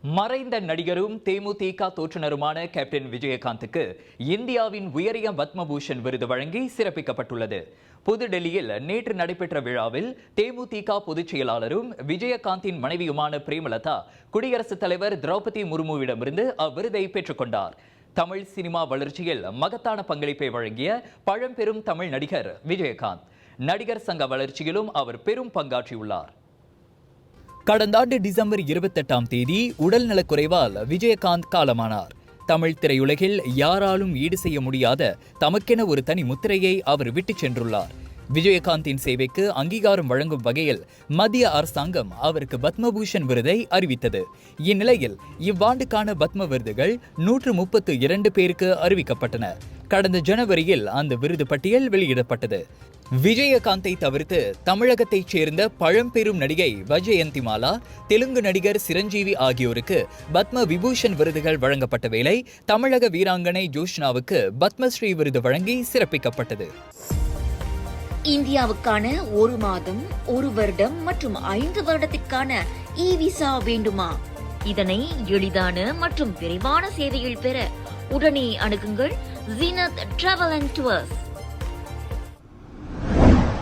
மறைந்த நடிகரும் தேமுதிக தோற்றுநருமான கேப்டன் விஜயகாந்துக்கு இந்தியாவின் உயரிய பத்மபூஷன் விருது வழங்கி சிறப்பிக்கப்பட்டுள்ளது. புதுடெல்லியில் நேற்று நடைபெற்ற விழாவில் தேமுதிக பொதுச் செயலாளரும் விஜயகாந்தின் மனைவியுமான பிரேமலதா குடியரசுத் தலைவர் திரௌபதி முர்முவிடமிருந்து அவ்விருதை பெற்றுக்கொண்டார். தமிழ் சினிமா வளர்ச்சியில் மகத்தான பங்களிப்பை வழங்கிய பழம்பெரும் தமிழ் நடிகர் விஜயகாந்த். நடிகர் சங்க வளர்ச்சியிலும் அவர் பெரும் பங்காற்றியுள்ளார். கடந்த ஆண்டு டிசம்பர் 28ஆம் தேதி உடல் நலக்குறைவால் விஜயகாந்த் காலமானார். தமிழ் திரையுலகில் யாராலும் ஈடு செய்ய முடியாத தமக்கென ஒரு தனி முத்திரையை அவர் விட்டுச் சென்றுள்ளார். விஜயகாந்தின் சேவைக்கு அங்கீகாரம் வழங்கும் வகையில் மத்திய அரசாங்கம் அவருக்கு பத்மபூஷன் விருதை அறிவித்தது. இந்நிலையில் இவ்வாண்டுக்கான பத்ம விருதுகள் 132 பேருக்கு அறிவிக்கப்பட்டன. கடந்த ஜனவரியில் அந்த விருது பட்டியல் வெளியிடப்பட்டது. விஜயகாந்தை தவிர்த்து தமிழகத்தைச் சேர்ந்த பழம்பெரும் நடிகை வைஜெயந்திமாலா, தெலுங்கு நடிகர் சிரஞ்சீவி ஆகியோருக்கு பத்ம விபூஷன் விருதுகள் வழங்கப்பட்ட வேளை தமிழக வீராங்கனை ஜோஷ்னாவுக்கு பத்மஸ்ரீ விருது வழங்கி சிறப்பிக்கப்பட்டது. இந்தியாவுக்கான 1 மாதம், 1 வருடம் மற்றும் 5 வருடத்திற்கான இ-விசா வேண்டுமா? இதனை எளிதான மற்றும் விரைவான சேவையில் பெற உடனே அணுகுங்கள் ஜீனத் டிராவல் அண்ட் டூர்ஸ்.